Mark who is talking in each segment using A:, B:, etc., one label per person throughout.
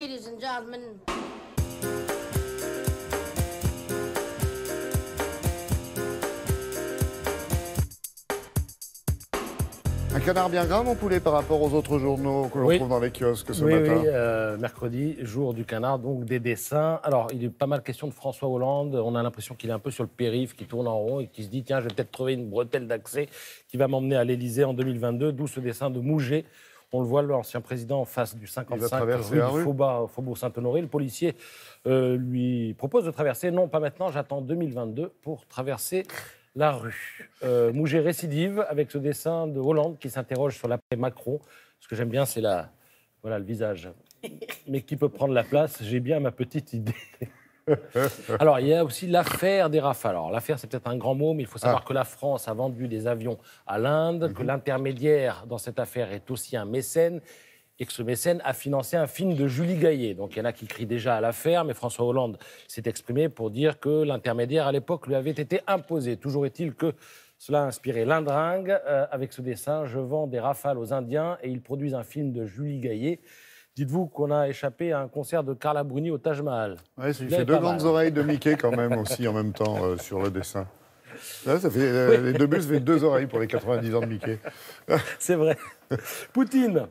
A: Ladies and gentlemen.
B: Un canard bien gras, mon poulet, par rapport aux autres journaux que l'on trouve dans les kiosques ce matin.
C: Oui, mercredi, jour du canard, donc des dessins. Alors, il est pas mal question de François Hollande. On a l'impression qu'il est un peu sur le périph', qui tourne en rond et qui se dit, tiens, je vais peut-être trouver une bretelle d'accès qui va m'emmener à l'Élysée en 2022, d'où ce dessin de Mouget. On le voit, l'ancien président, en face du 55 rue du Faubourg Saint-Honoré. Le policier lui propose de traverser. Non, pas maintenant, j'attends 2022 pour traverser la rue. Mouget récidive avec ce dessin de Hollande qui s'interroge sur l'après-Macron. Ce que j'aime bien, c'est le visage. Mais qui peut prendre la place? J'ai bien ma petite idée. Alors, il y a aussi l'affaire des Rafales. Alors, l'affaire, c'est peut-être un grand mot, mais il faut savoir que la France a vendu des avions à l'Inde, que l'intermédiaire dans cette affaire est aussi un mécène, et que ce mécène a financé un film de Julie Gaillet. Donc, il y en a qui crient déjà à l'affaire, mais François Hollande s'est exprimé pour dire que l'intermédiaire, à l'époque, lui avait été imposé. Toujours est-il que cela a inspiré l'Indringue. Avec ce dessin, je vends des Rafales aux Indiens, et ils produisent un film de Julie Gaillet. Dites-vous qu'on a échappé à un concert de Carla Bruni au Taj Mahal.
B: Oui, il fait deux grandes oreilles de Mickey quand même aussi en même temps sur le dessin. Là, ça fait, les deux bulles, ça fait deux oreilles pour les 90 ans de Mickey.
C: C'est vrai. Poutine,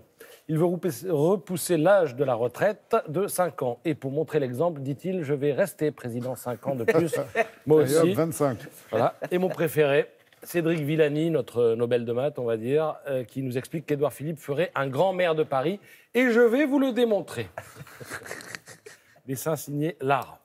C: il veut repousser l'âge de la retraite de 5 ans. Et pour montrer l'exemple, dit-il, je vais rester président 5 ans de plus. Moi aussi.
B: Allez, hop, 25.
C: Voilà. Et mon préféré, Cédric Villani, notre Nobel de maths, on va dire, qui nous explique qu'Édouard Philippe ferait un grand maire de Paris. Et je vais vous le démontrer. Dessin signé Lara.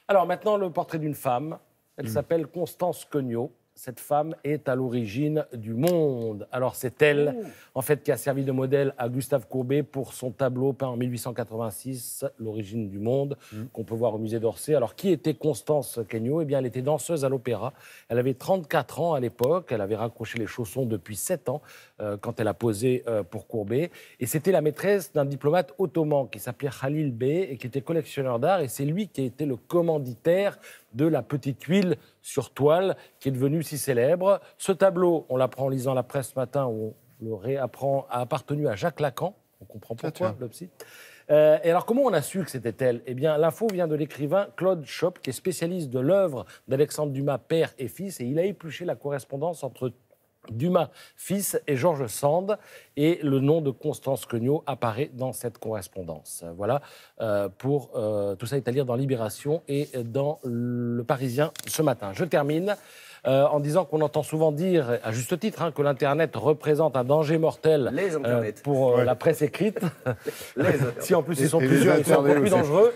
C: Alors maintenant, le portrait d'une femme. Elle s'appelle Constance Cognot. Cette femme est à l'origine du monde. Alors c'est elle, en fait, qui a servi de modèle à Gustave Courbet pour son tableau peint en 1886, L'origine du monde, qu'on peut voir au musée d'Orsay. Alors qui était Constance Cognot? Eh bien, elle était danseuse à l'opéra. Elle avait 34 ans à l'époque. Elle avait raccroché les chaussons depuis 7 ans quand elle a posé pour Courbet. Et c'était la maîtresse d'un diplomate ottoman qui s'appelait Khalil Bey et qui était collectionneur d'art. Et c'est lui qui a été le commanditaire de la petite huile sur toile qui est devenue si célèbre. Ce tableau, on l'apprend en lisant la presse ce matin, on le réapprend, a appartenu à Jacques Lacan. On comprend pourquoi, le psy. Et alors, comment on a su que c'était elle? Eh bien, l'info vient de l'écrivain Claude Schopp, qui est spécialiste de l'œuvre d'Alexandre Dumas, père et fils, et il a épluché la correspondance entre Dumas, fils, et Georges Sand, et le nom de Constance Cognot apparaît dans cette correspondance. Voilà, tout ça est à lire dans Libération et dans Le Parisien ce matin. Je termine en disant qu'on entend souvent dire, à juste titre, que l'Internet représente un danger mortel pour la presse écrite. Si en plus ils sont plusieurs, ils sont encore plus dangereux.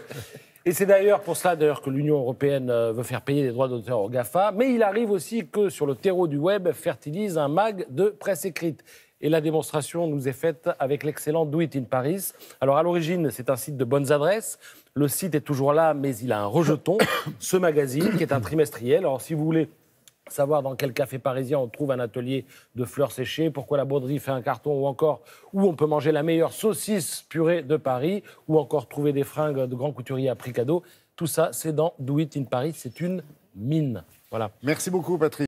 C: Et c'est d'ailleurs pour cela que l'Union européenne veut faire payer les droits d'auteur aux GAFA. Mais il arrive aussi que sur le terreau du web fertilise un mag de presse écrite. Et la démonstration nous est faite avec l'excellent Do It in Paris. Alors à l'origine, c'est un site de bonnes adresses. Le site est toujours là, mais il a un rejeton. Ce magazine, qui est un trimestriel. Alors si vous voulez savoir dans quel café parisien on trouve un atelier de fleurs séchées, pourquoi la broderie fait un carton, ou encore où on peut manger la meilleure saucisse purée de Paris, ou encore trouver des fringues de grands couturiers à prix cadeau. Tout ça, c'est dans Do It in Paris. C'est une mine. Voilà.
B: Merci beaucoup, Patrick.